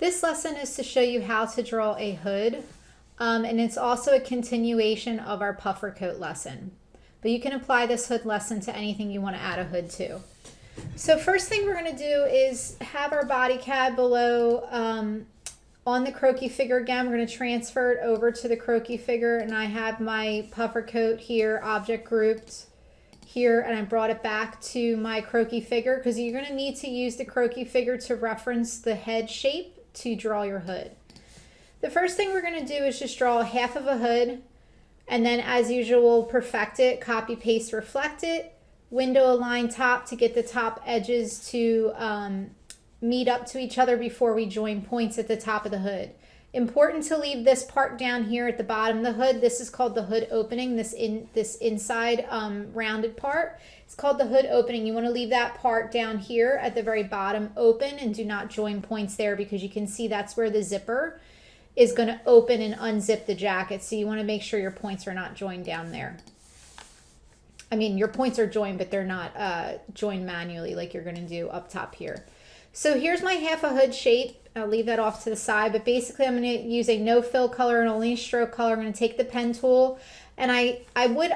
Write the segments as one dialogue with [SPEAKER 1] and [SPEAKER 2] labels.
[SPEAKER 1] This lesson is to show you how to draw a hood, and it's also a continuation of our puffer coat lesson. But you can apply this hood lesson to anything you want to add a hood to. So first thing we're going to do is have our body CAD below on the croquis figure again. We're going to transfer it over to the croquis figure, and I have my puffer coat here, object grouped here, and I brought it back to my croquis figure because you're going to need to use the croquis figure to reference the head shape to draw your hood. The first thing we're going to do is just draw half of a hood, and then as usual perfect it, copy paste reflect it, window align top to get the top edges to meet up to each other before we join points at the top of the hood. Important to leave this part down here at the bottom of the hood. This is called the hood opening, this inside rounded part. It's called the hood opening. You want to leave that part down here at the very bottom open and do not join points there, because you can see that's where the zipper is going to open and unzip the jacket. So you want to make sure your points are not joined down there. I mean, your points are joined, but they're not joined manually like you're going to do up top here. So here's my half a hood shape. I'll leave that off to the side, but basically I'm going to use a no fill color and only a stroke color. I'm going to take the pen tool, and I would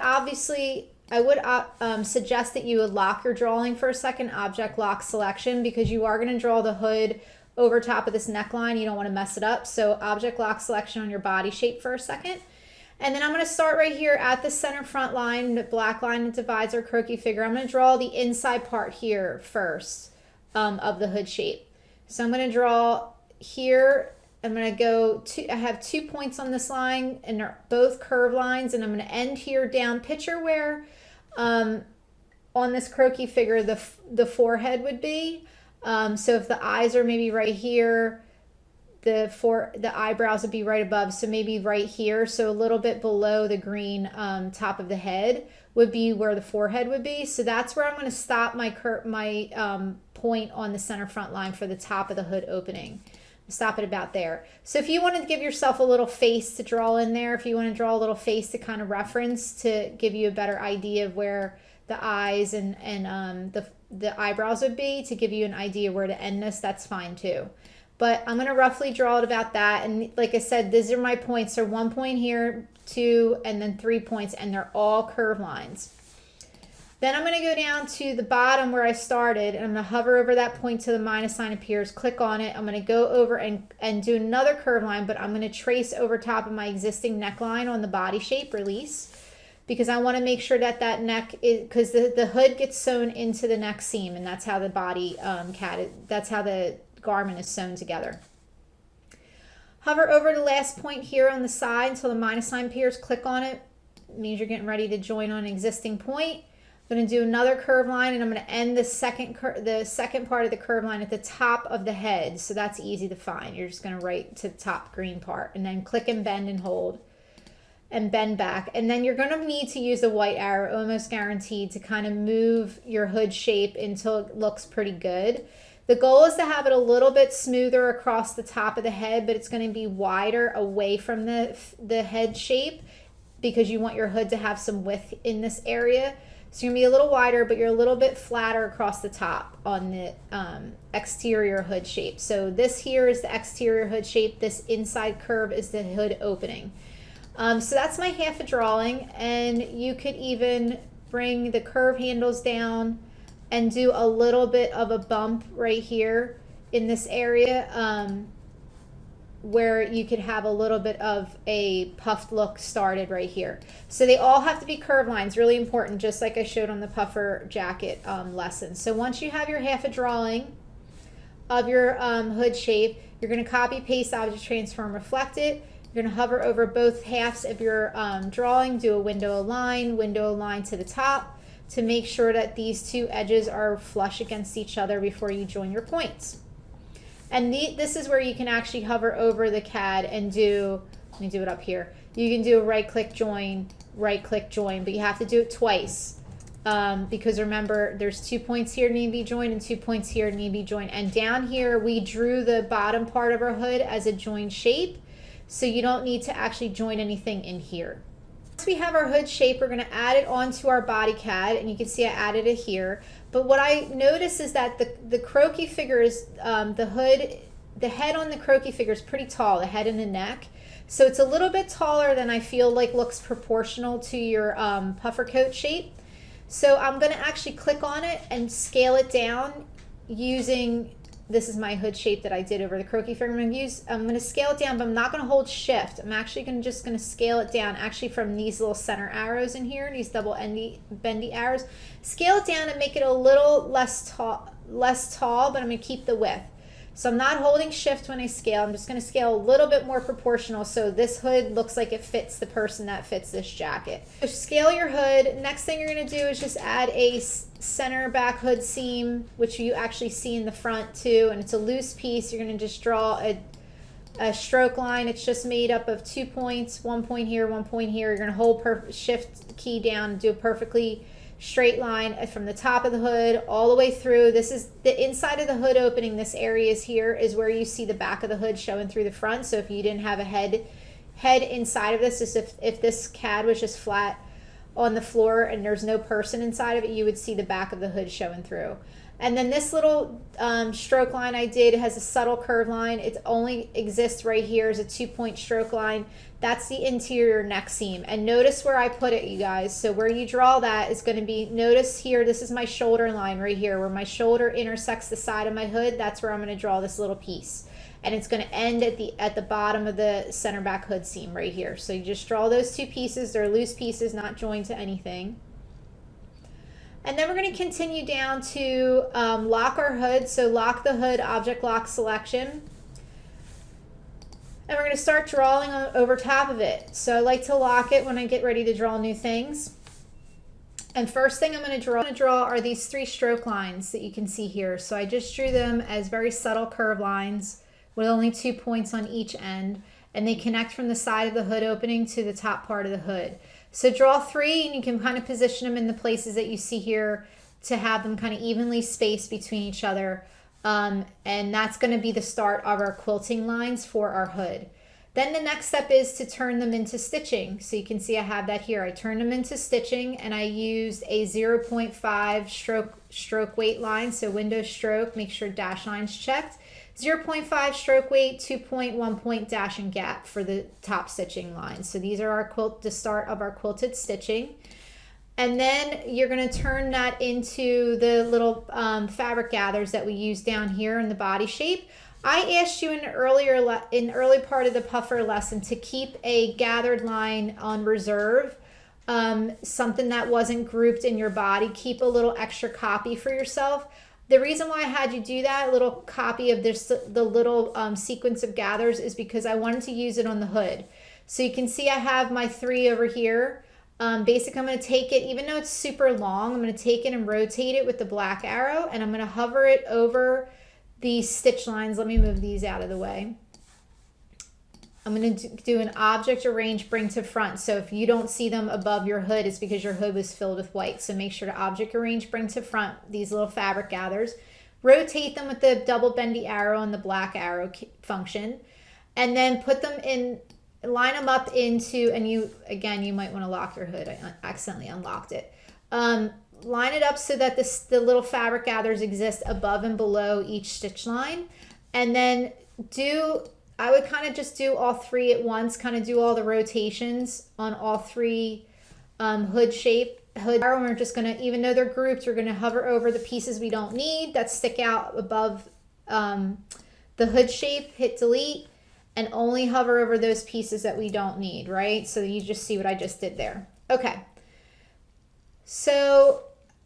[SPEAKER 1] suggest that you would lock your drawing for a second, object lock selection, because you are going to draw the hood over top of this neckline. You don't want to mess it up. So object lock selection on your body shape for a second. And then I'm going to start right here at the center front line, the black line that divides our croquis figure. I'm going to draw the inside part here first of the hood shape. So I'm going to draw here. I'm going to go to, I have 2 points on this line, and they're both curved lines, and I'm going to end here down. Picture where on this croquis figure the forehead would be. So if the eyes are maybe right here, the eyebrows would be right above, so maybe right here, so a little bit below the green top of the head would be where the forehead would be. So that's where I'm going to stop my point on the center front line for the top of the hood opening. Stop it about there. So if you want to give yourself a little face to draw in there, if you want to draw a little face to kind of reference to give you a better idea of where the eyes and the eyebrows would be, to give you an idea where to end this, that's fine too. But I'm going to roughly draw it about that. And like I said, these are my points. So 1 point here, 2, and then 3 points, and they're all curved lines. Then I'm going to go down to the bottom where I started, and I'm going to hover over that point till the minus sign appears, click on it. I'm going to go over and do another curved line, but I'm going to trace over top of my existing neckline on the body shape, release, because I want to make sure that that neck is, because the hood gets sewn into the neck seam, and that's how the body that's how the garment is sewn together. Hover over the last point here on the side until the minus sign appears, click on it. It means you're getting ready to join on an existing point. I'm going to do another curve line, and I'm going to end the second part of the curve line at the top of the head, so that's easy to find. You're just going to right to the top green part, and then click and bend and hold and bend back. And then you're going to need to use the white arrow, almost guaranteed, to kind of move your hood shape until it looks pretty good. The goal is to have it a little bit smoother across the top of the head, but it's going to be wider away from the head shape, because you want your hood to have some width in this area. So you're going to be a little wider, but you're a little bit flatter across the top on the exterior hood shape. So this here is the exterior hood shape. This inside curve is the hood opening. So that's my half a drawing, and you could even bring the curve handles down and do a little bit of a bump right here in this area where you could have a little bit of a puffed look started right here. So they all have to be curved lines, really important, just like I showed on the puffer jacket lesson. So once you have your half a drawing of your hood shape, you're going to copy, paste, object transform, reflect it. You're going to hover over both halves of your drawing, do a window align to the top to make sure that these two edges are flush against each other before you join your points. And this is where you can actually hover over the CAD and do, let me do it up here. You can do a right click join, but you have to do it twice. Because remember, there's 2 points here need to be joined and 2 points here need to be joined. And down here, we drew the bottom part of our hood as a joined shape. So you don't need to actually join anything in here. Once we have our hood shape, we're going to add it onto our body CAD, and you can see I added it here. But what I notice is that the croquis figure is, the hood the head on the croquis figure is pretty tall, the head and the neck. So it's a little bit taller than I feel like looks proportional to your puffer coat shape. So I'm going to actually click on it and scale it down using, this is my hood shape that I did over the croquis figure. I'm going to scale it down, but I'm not going to hold shift. I'm actually just going to scale it down actually from these little center arrows in here, these double bendy arrows. Scale it down and make it a little less tall, but I'm going to keep the width. So I'm not holding shift when I scale. I'm just going to scale a little bit more proportional so this hood looks like it fits the person that fits this jacket. So scale your hood. Next thing you're going to do is just add a center back hood seam, which you actually see in the front too, and it's a loose piece. You're going to just draw a stroke line. It's just made up of 2 points, 1 point here, 1 point here. You're going to hold shift key down and do a perfectly straight line from the top of the hood all the way through. This is the inside of the hood opening. This area is here is where you see the back of the hood showing through the front. So if you didn't have a head inside of this, is if this CAD was just flat on the floor and there's no person inside of it, you would see the back of the hood showing through. And then this little stroke line I did has a subtle curve line. It only exists right here as a 2 point stroke line. That's the interior neck seam. And notice where I put it, you guys. So where you draw that is going to be, notice here, this is my shoulder line right here, where my shoulder intersects the side of my hood. That's where I'm going to draw this little piece. And it's going to end at the bottom of the center back hood seam right here. So you just draw those two pieces. They're loose pieces, not joined to anything. And then we're going to continue down to lock our hood. So lock the hood, object lock selection. And we're going to start drawing over top of it. So I like to lock it when I get ready to draw new things. And first thing I'm going to draw are these 3 stroke lines that you can see here. So I just drew them as very subtle curve lines with only 2 points on each end. And they connect from the side of the hood opening to the top part of the hood. So draw 3 and you can kind of position them in the places that you see here to have them kind of evenly spaced between each other. And that's going to be the start of our quilting lines for our hood. Then the next step is to turn them into stitching. So you can see I have that here. I turned them into stitching and I used a 0.5 stroke weight line. So window stroke, make sure dash line's checked. 0.5 stroke weight, 2 point, 1 point dash and gap for the top stitching lines. So these are our the start of our quilted stitching. And then you're going to turn that into the little fabric gathers that we use down here in the body shape. I asked you in the early part of the puffer lesson to keep a gathered line on reserve, something that wasn't grouped in your body. Keep a little extra copy for yourself. The reason why I had you do that, a little copy of this, the little sequence of gathers, is because I wanted to use it on the hood. So you can see I have my 3 over here. Basically, I'm going to take it, even though it's super long, I'm going to take it and rotate it with the black arrow, and I'm going to hover it over these stitch lines. Let me move these out of the way. I'm going to do an object arrange bring to front. So if you don't see them above your hood, it's because your hood was filled with white. So make sure to object arrange bring to front these little fabric gathers. Rotate them with the double bendy arrow and the black arrow function. And then put them in, line them up into, and you might want to lock your hood. I accidentally unlocked it. Line it up so that the little fabric gathers exist above and below each stitch line. And then I would kind of just do all 3 at once, kind of do all the rotations on all 3 hood. We're just going to, even though they're grouped, we're going to hover over the pieces we don't need that stick out above the hood shape, hit delete, and only hover over those pieces that we don't need, right? So you just see what I just did there. Okay. So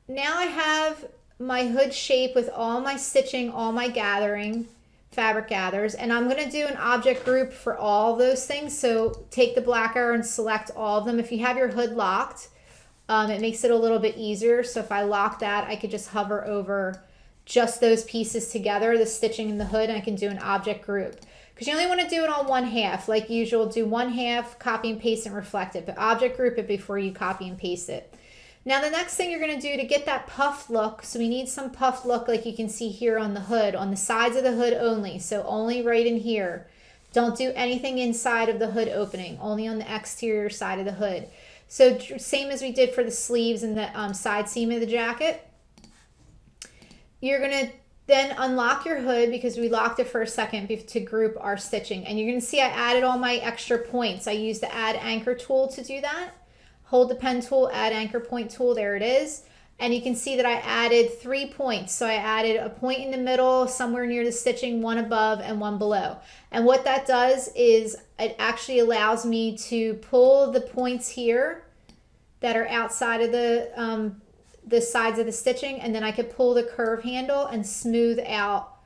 [SPEAKER 1] now I have my hood shape with all my stitching, all my gathering, fabric gathers, and I'm going to do an object group for all those things. So take the black arrow and select all of them. If you have your hood locked, it makes it a little bit easier. So if I lock that, I could just hover over just those pieces together, the stitching in the hood, and I can do an object group. Because you only want to do it on 1/2. Like usual, do 1/2, copy and paste and reflect it, but object group it before you copy and paste it. Now the next thing you're going to do to get that puffed look, so we need some puffed look like you can see here on the hood, on the sides of the hood only, so only right in here. Don't do anything inside of the hood opening, only on the exterior side of the hood. So same as we did for the sleeves and the side seam of the jacket. You're going to Then unlock your hood because we locked it for a second to group our stitching. And you're going to see I added all my extra points. I used the add anchor tool to do that. Hold the pen tool, add anchor point tool, there it is. And you can see that I added 3 points. So I added a point in the middle, somewhere near the stitching, one above and one below. And what that does is it actually allows me to pull the points here that are outside of the sides of the stitching, and then I could pull the curve handle and smooth out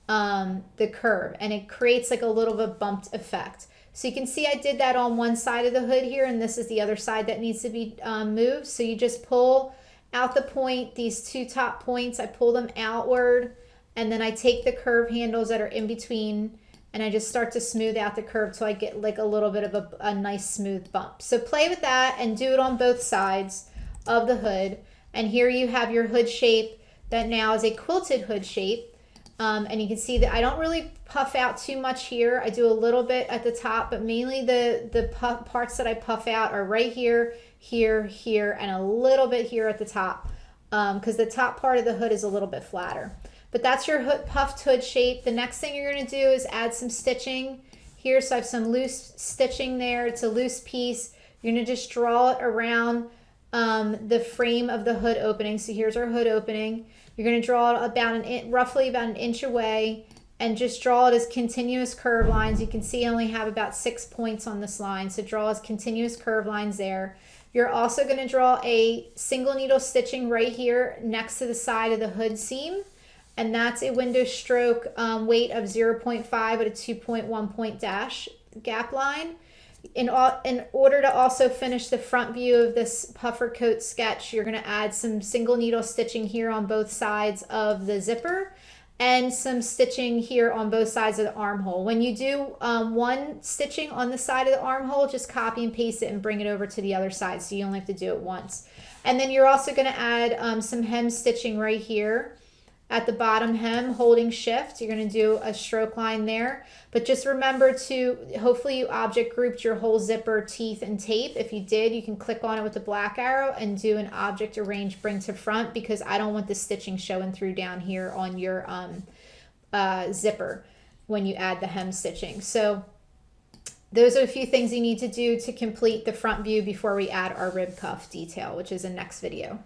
[SPEAKER 1] the curve, and it creates like a little bit bumped effect. So you can see I did that on one side of the hood here, and this is the other side that needs to be moved. So you just pull out the point, these 2 top points, I pull them outward, and then I take the curve handles that are in between and I just start to smooth out the curve till I get like a little bit of a nice smooth bump. So play with that and do it on both sides of the hood. And here you have your hood shape that now is a quilted hood shape. And you can see that I don't really puff out too much here. I do a little bit at the top, but mainly the parts that I puff out are right here, here, here, and a little bit here at the top, because the top part of the hood is a little bit flatter. But that's your puffed hood shape. The next thing you're going to do is add some stitching here. So I have some loose stitching there. It's a loose piece. You're going to just draw it around the frame of the hood opening. So here's our hood opening. You're going to draw it about roughly about an inch away, and just draw it as continuous curve lines. You can see I only have about 6 points on this line, so draw as continuous curve lines there. You're also going to draw a single needle stitching right here next to the side of the hood seam, and that's a window stroke weight of 0.5 at a 2.1 point dash gap line. In order to also finish the front view of this puffer coat sketch, you're going to add some single needle stitching here on both sides of the zipper and some stitching here on both sides of the armhole. When you do one stitching on the side of the armhole, just copy and paste it and bring it over to the other side, so you only have to do it once. And then you're also going to add some hem stitching right here at the bottom hem, holding shift. You're going to do a stroke line there, but just remember to, hopefully you object grouped your whole zipper, teeth, and tape. If you did, you can click on it with the black arrow and do an object arrange bring to front, because I don't want the stitching showing through down here on your zipper when you add the hem stitching. So those are a few things you need to do to complete the front view before we add our rib cuff detail, which is in next video.